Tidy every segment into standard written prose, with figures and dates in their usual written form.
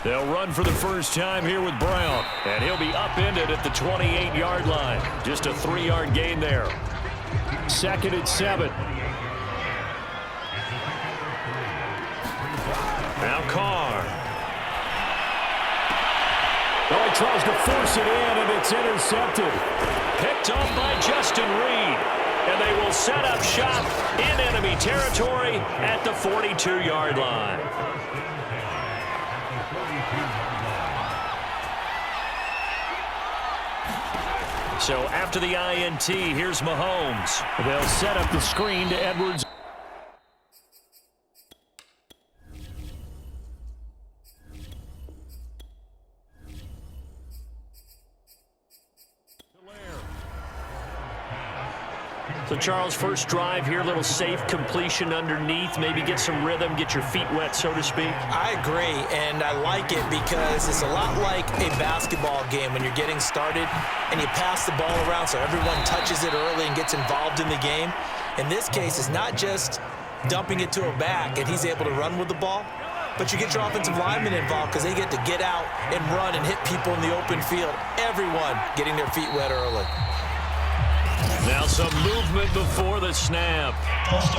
They'll run for the first time here with Brown, and he'll be upended at the 28-yard line. Just a 3-yard gain there. 2nd and 7. Now Carr. Oh, he tries to force it in, and it's intercepted. Picked off by Justin Reed. And they will set up shop in enemy territory at the 42-yard line. So after the INT, here's Mahomes. They'll set up the screen to Edwards. So, Charles, first drive here, little safe completion underneath, maybe get some rhythm, get your feet wet, so to speak. I agree, and I like it because it's a lot like a basketball game when you're getting started and you pass the ball around so everyone touches it early and gets involved in the game. In this case, it's not just dumping it to a back and he's able to run with the ball, but you get your offensive linemen involved because they get to get out and run and hit people in the open field. Everyone getting their feet wet early. Now some movement before the snap.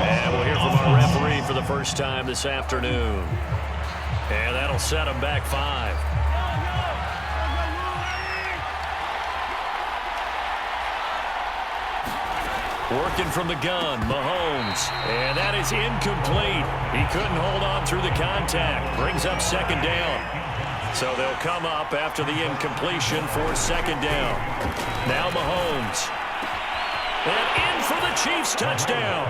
And we'll hear from our referee for the first time this afternoon. And that'll set them back 5. Working from the gun, Mahomes. And that is incomplete. He couldn't hold on through the contact. Brings up 2nd down. So they'll come up after the incompletion for 2nd down. Now Mahomes. And in for the Chiefs touchdown.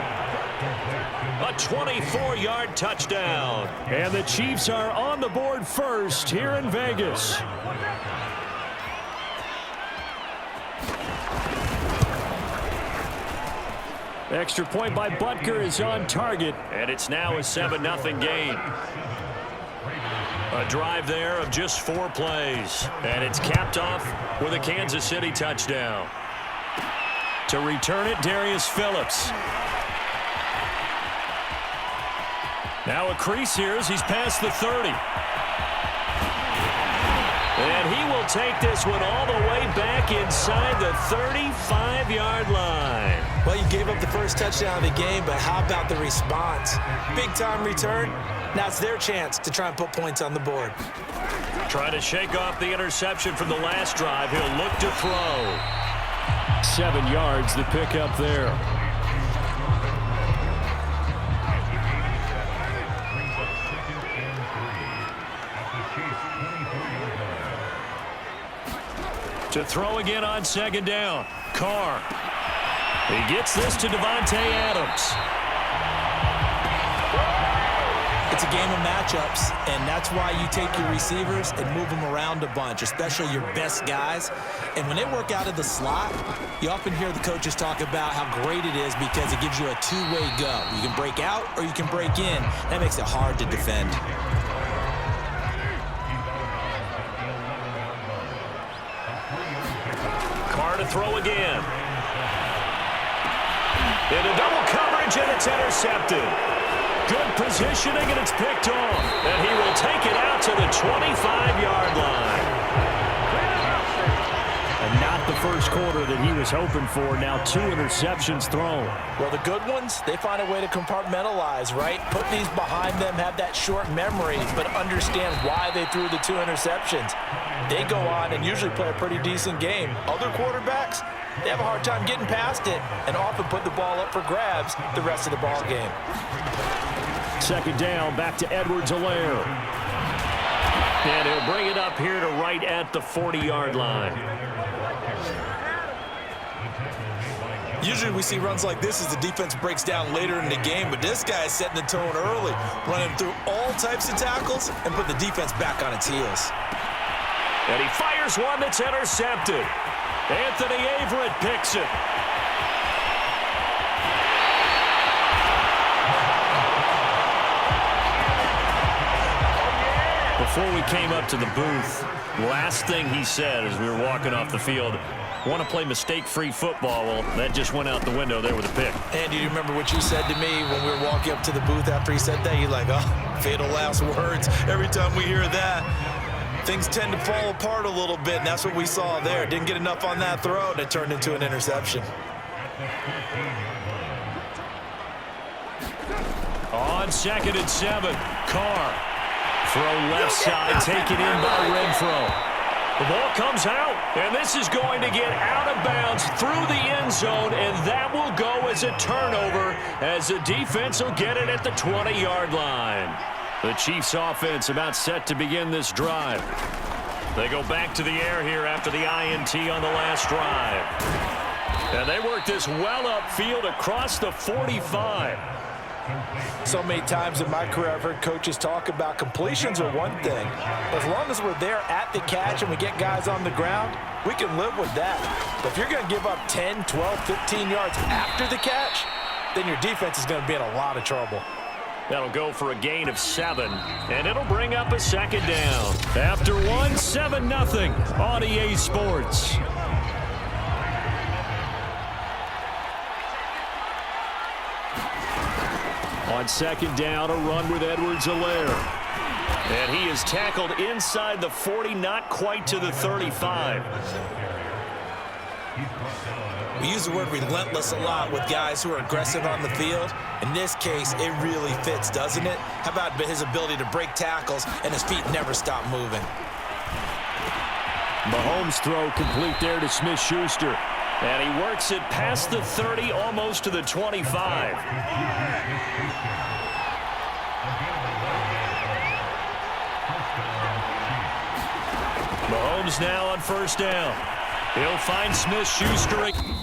A 24-yard touchdown. And the Chiefs are on the board first here in Vegas. Extra point by Butker is on target. And it's now a 7-0 game. A drive there of just 4 plays. And it's capped off with a Kansas City touchdown. To return it, Darius Phillips. Now a crease here as he's past the 30. And he will take this one all the way back inside the 35-yard line. Well, you gave up the first touchdown of the game, but how about the response? Big-time return. Now it's their chance to try and put points on the board. Trying to shake off the interception from the last drive. He'll look to throw. 7 yards, the pickup there. To throw again on 2nd down. Carr. He gets this to Devontae Adams. It's a game of matchups, and that's why you take your receivers and move them around a bunch, especially your best guys. And when they work out of the slot, you often hear the coaches talk about how great it is because it gives you a two-way go. You can break out or you can break in. That makes it hard to defend. Carr to throw again. Into double coverage, and it's intercepted. Good positioning, and it's picked off. And he will take it out to the 25-yard line. And not the first quarter that he was hoping for. Now 2 interceptions thrown. Well, the good ones, they find a way to compartmentalize, right? Put these behind them, have that short memory, but understand why they threw the 2 interceptions. They go on and usually play a pretty decent game. Other quarterbacks, they have a hard time getting past it and often put the ball up for grabs the rest of the ball game. 2nd down, back to Edwards-Helaire. And he'll bring it up here to right at the 40-yard line. Usually we see runs like this as the defense breaks down later in the game, but this guy is setting the tone early, running through all types of tackles and put the defense back on its heels. And he fires one that's intercepted. Anthony Averett picks it. Before we came up to the booth, last thing he said as we were walking off the field, want to play mistake-free football. Well, that just went out the window there with a pick. And do you remember what you said to me when we were walking up to the booth after he said that? You're like, oh, fatal last words. Every time we hear that, things tend to fall apart a little bit, and that's what we saw there. Didn't get enough on that throw, and it turned into an interception. On 2nd and 7, Carr. Throw left side, taken in by Renfro. The ball comes out, and this is going to get out of bounds through the end zone, and that will go as a turnover as the defense will get it at the 20-yard line. The Chiefs offense about set to begin this drive. They go back to the air here after the INT on the last drive. And they work this well upfield across the 45. So many times in my career I've heard coaches talk about completions are one thing. As long as we're there at the catch and we get guys on the ground, we can live with that. But if you're going to give up 10, 12, 15 yards after the catch, then your defense is going to be in a lot of trouble. That'll go for a gain of 7, and it'll bring up a 2nd down. After 1, 7-0 on EA Sports. On 2nd down, a run with Edwards-Helaire. And he is tackled inside the 40, not quite to the 35. We use the word relentless a lot with guys who are aggressive on the field. In this case, it really fits, doesn't it? How about his ability to break tackles and his feet never stop moving? Mahomes' throw complete there to Smith-Schuster. And he works it past the 30, almost to the 25. Mahomes now on 1st down. He'll find Smith-Schuster again.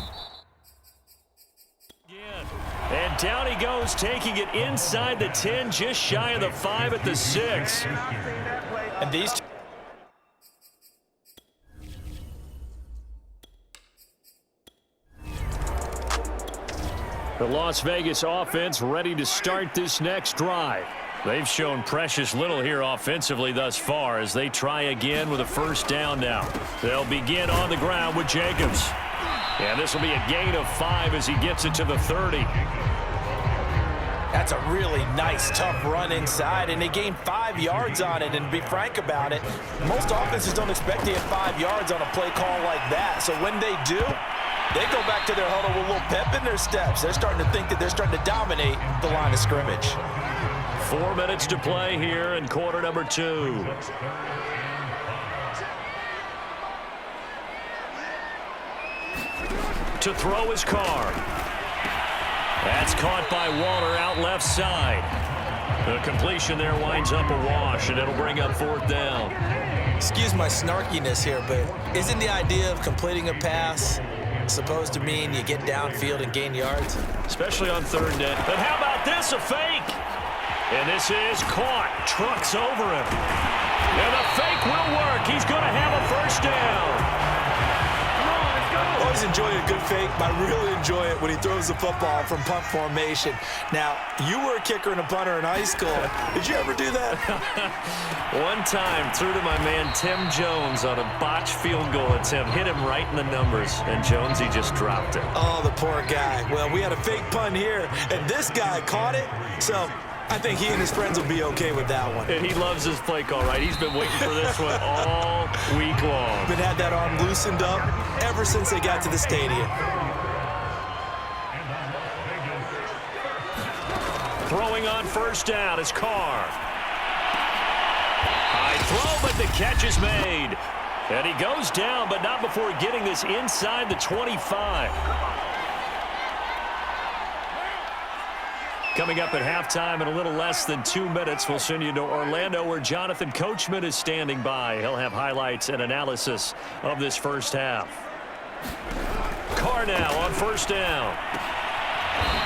And down he goes, taking it inside the 10, just shy of the 5 at the 6. And these the Las Vegas offense ready to start this next drive. They've shown precious little here offensively thus far as they try again with a 1st down now. They'll begin on the ground with Jacobs. And this will be a gain of 5 as he gets it to the 30. That's a really nice, tough run inside, and they gained 5 yards on it. And to be frank about it, most offenses don't expect to get 5 yards on a play call like that. So when they do, they go back to their huddle with a little pep in their steps. They're starting to think that they're starting to dominate the line of scrimmage. 4 minutes to play here in quarter number 2. To throw his Carr. That's caught by Waller out left side. The completion there winds up a wash, and it'll bring up 4th down. Excuse my snarkiness here, but isn't the idea of completing a pass supposed to mean you get downfield and gain yards? Especially on 3rd down. But how about this, a fake? And this is caught. Trucks over him. And the fake will work. He's going to have a 1st down. Always enjoy a good fake, but I really enjoy it when he throws the football from punt formation. Now, you were a kicker and a punter in high school. Did you ever do that? One time, threw to my man Tim Jones on a botched field goal attempt. Hit him right in the numbers, and Jonesy just dropped it. Oh, the poor guy. Well, we had a fake punt here, and this guy caught it, so I think he and his friends will be okay with that one. And he loves his play call, right? He's been waiting for this one all week long. Been had that arm loosened up ever since they got to the stadium. Throwing on 1st down is Carr. High throw, but the catch is made. And he goes down, but not before getting this inside the 25. Coming up at halftime in a little less than 2 minutes, we'll send you to Orlando where Jonathan Coachman is standing by. He'll have highlights and analysis of this 1st half. Carr now on 1st down.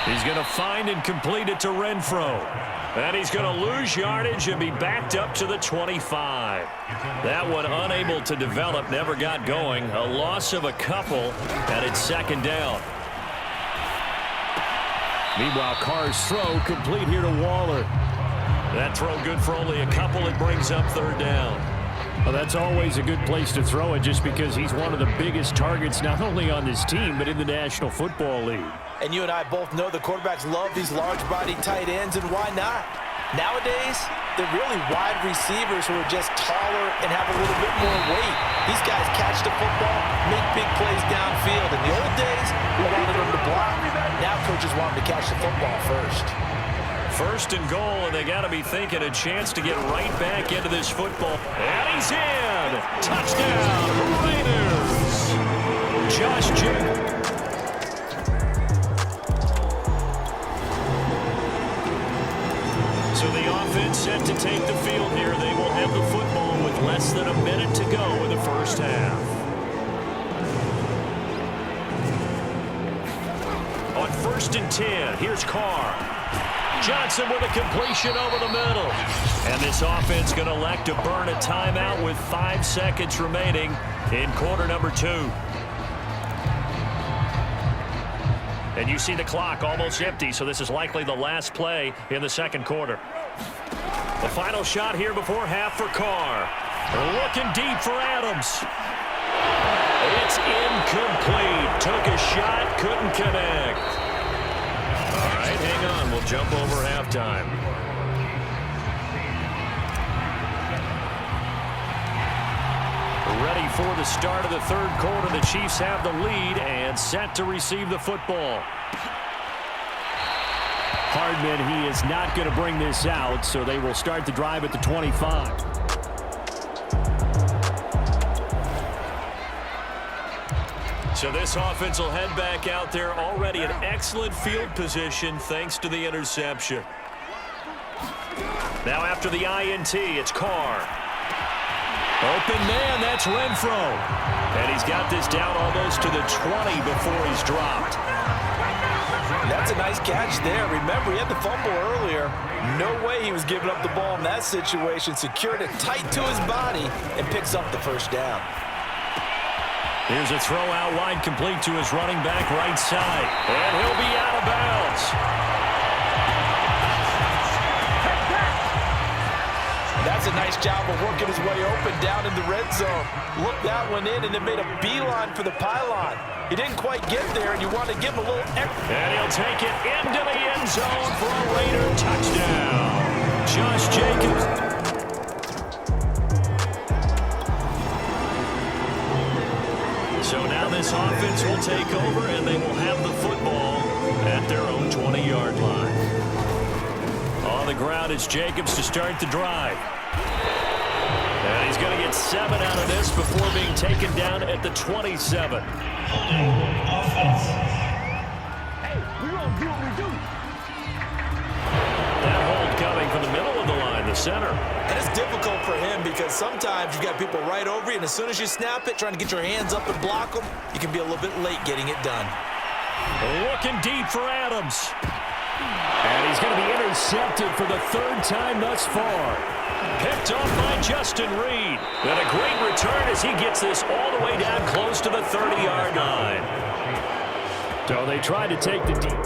He's going to find and complete it to Renfro. And he's going to lose yardage and be backed up to the 25. That one unable to develop, never got going. A loss of a couple, and it's 2nd down. Meanwhile, Carr's throw complete here to Waller. That throw good for only a couple. It brings up 3rd down. Well, that's always a good place to throw it just because he's one of the biggest targets not only on this team but in the National Football League. And you and I both know the quarterbacks love these large-body tight ends, and why not? Nowadays, they're really wide receivers who are just taller and have a little bit more weight. These guys catch the football, make big plays downfield. In the old days, we wanted them to block. Now coaches want them to catch the football first. First and goal, and they got to be thinking a chance to get right back into this football. And he's in! Touchdown, Raiders! Josh Jacobs. So the offense set to take the field here. They will have the football with less than a minute to go in the first half. On 1st and 10, here's Carr. Johnson with a completion over the middle. And this offense going to elect to burn a timeout with 5 seconds remaining in quarter number 2. And you see the clock almost empty, so this is likely the last play in the second quarter. The final shot here before half for Carr. Looking deep for Adams. It's incomplete. Took a shot, couldn't connect. All right, hang on. We'll jump over halftime. Ready for the start of the third quarter. The Chiefs have the lead and set to receive the football. Hardman, he is not going to bring this out, so they will start the drive at the 25. So this offense will head back out there, already in excellent field position thanks to the interception. Now after the INT, it's Carr. Open man, that's Renfro. And he's got this down almost to the 20 before he's dropped. That's a nice catch there. Remember, he had the fumble earlier. No way he was giving up the ball in that situation. Secured it tight to his body and picks up the first down. Here's a throw out wide, complete to his running back right side. And he'll be out of bounds. That's a nice job of working his way open down in the red zone. Looked that one in and it made a beeline for the pylon. He didn't quite get there, and you want to give him a little extra. And he'll take it into the end zone for a Raider touchdown. Josh Jacobs. So now this offense will take over, and they will have the football at their own 20-yard line. On the ground, it's Jacobs to start the drive. And he's going to get 7 out of this before being taken down at the 27. That hold coming from the middle of the line, the center. And it's difficult for him because sometimes you've got people right over you, and as soon as you snap it, trying to get your hands up and block them, you can be a little bit late getting it done. Looking deep for Adams. And he's going to be intercepted for the 3rd time thus far. Picked off by Justin Reed. And a great return as he gets this all the way down close to the 30-yard line. So they tried to take the deep.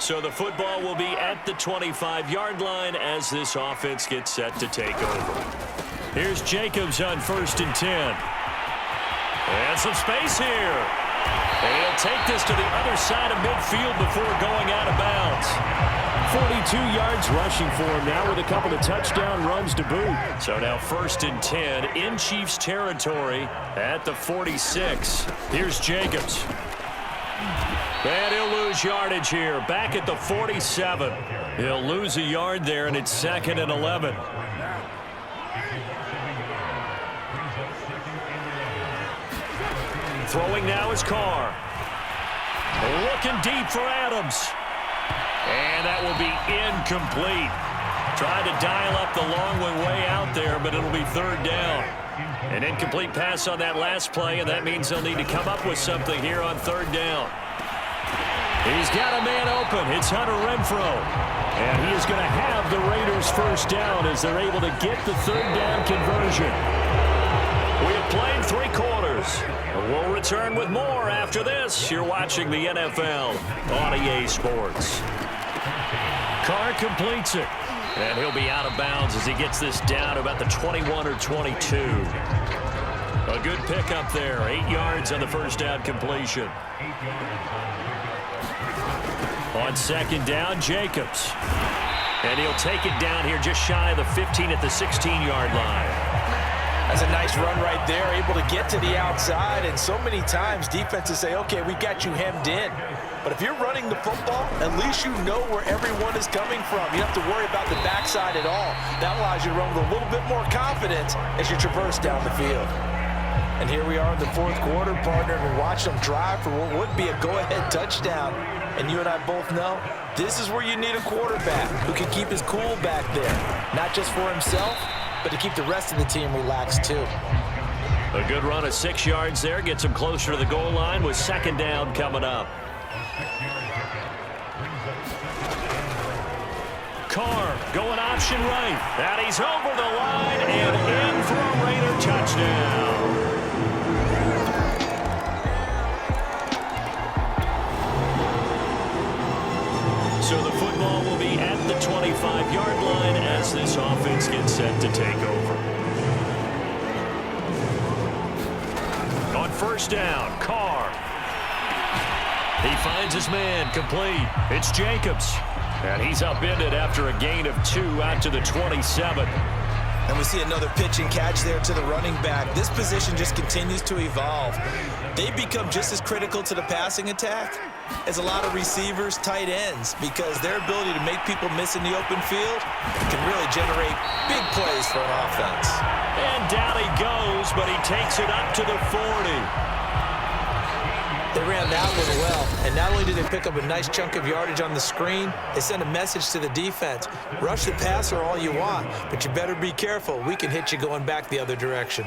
So the football will be at the 25-yard line as this offense gets set to take over. Here's Jacobs on 1st and 10. And some space here. And he'll take this to the other side of midfield before going out of bounds. 42 yards rushing for him now with a couple of touchdown runs to boot. So now 1st and 10 in Chiefs territory at the 46. Here's Jacobs. And he'll lose yardage here. Back at the 47. He'll lose a yard there, and it's 2nd and 11. Throwing now is Carr. Looking deep for Adams. And that will be incomplete. Tried to dial up the long way out there, but it'll be 3rd down. An incomplete pass on that last play, and that means they'll need to come up with something here on 3rd down. He's got a man open. It's Hunter Renfro. And he is going to have the Raiders' first down as they're able to get the 3rd down conversion. We have played 3 quarters. We'll return with more after this. You're watching the NFL on EA Sports. Carr completes it. And he'll be out of bounds as he gets this down about the 21 or 22. A good pickup there. 8 yards on the first down completion. On second down, Jacobs. And he'll take it down here just shy of the 15 at the 16-yard line. That's a nice run right there, able to get to the outside. And so many times defenses say, okay, we got you hemmed in. But if you're running the football, at least you know where everyone is coming from. You don't have to worry about the backside at all. That allows you to run with a little bit more confidence as you traverse down the field. And here we are in the fourth quarter, partner, and watch them drive for what would be a go-ahead touchdown. And you and I both know this is where you need a quarterback who can keep his cool back there, not just for himself, but to keep the rest of the team relaxed too. A good run of 6 yards there gets him closer to the goal line with second down coming up. Carr going option right. And he's over the line and in for a Raider touchdown. So the football will be at the 25-yard line as this offense gets set to take over. On first down, Carr. He finds his man, complete. It's Jacobs. And he's upended after a gain of 2 out to the 27. And we see another pitch and catch there to the running back. This position just continues to evolve. They become just as critical to the passing attack as a lot of receivers, tight ends, because their ability to make people miss in the open field can really generate big plays for an offense. And down he goes, but he takes it up to the 40. They ran that one well, and not only did they pick up a nice chunk of yardage on the screen, they sent a message to the defense. Rush the passer all you want, but you better be careful. We can hit you going back the other direction.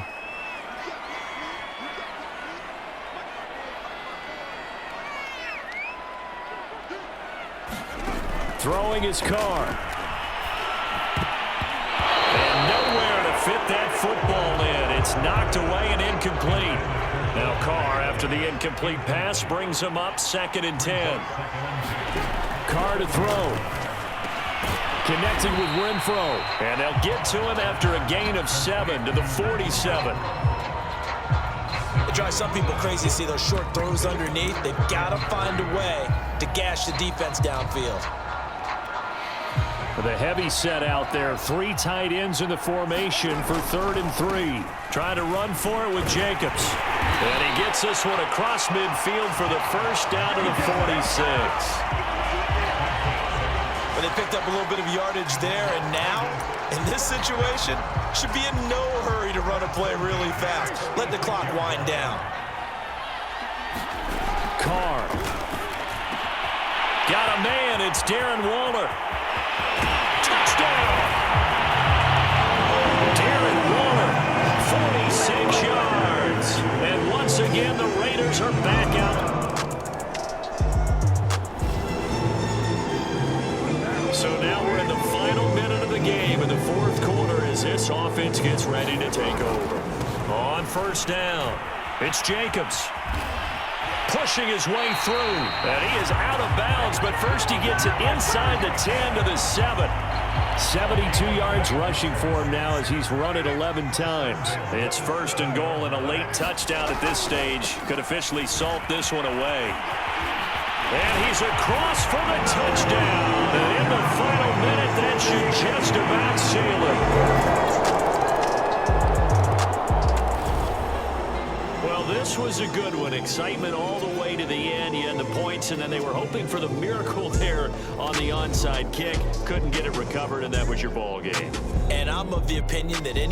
Throwing his Carr. And nowhere to fit that football in. It's knocked away and incomplete. Now Carr, after the incomplete pass, brings him up 2nd and 10. Carr to throw. Connecting with Renfro. And they'll get to him after a gain of 7 to the 47. It drives some people crazy to see those short throws underneath. They've got to find a way to gash the defense downfield. With a heavy set out there, 3 tight ends in the formation for 3rd and 3. Trying to run for it with Jacobs. And he gets this one across midfield for the first down to the 46. But they picked up a little bit of yardage there, and now, in this situation, should be in no hurry to run a play really fast. Let the clock wind down. Carr. Got a man. It's Darren Waller. Touchdown! Darren Waller, 46 yards. And once again, the Raiders are back out. So now we're in the final minute of the game in the fourth quarter as this offense gets ready to take over. On first down, it's Jacobs. Pushing his way through. And he is out of bounds, but first he gets it inside the 10 to the 7. 72 yards rushing for him now as he's run it 11 times. It's 1st and goal, and a late touchdown at this stage could officially salt this one away. And he's across for the touchdown. And in the final minute, that should just about seal it. Well, this was a good one. Excitement all the way to the end. You had the points, and then they were hoping for the miracle there on the onside kick. Couldn't get it recovered, and that was your ball game. And I'm of the opinion that any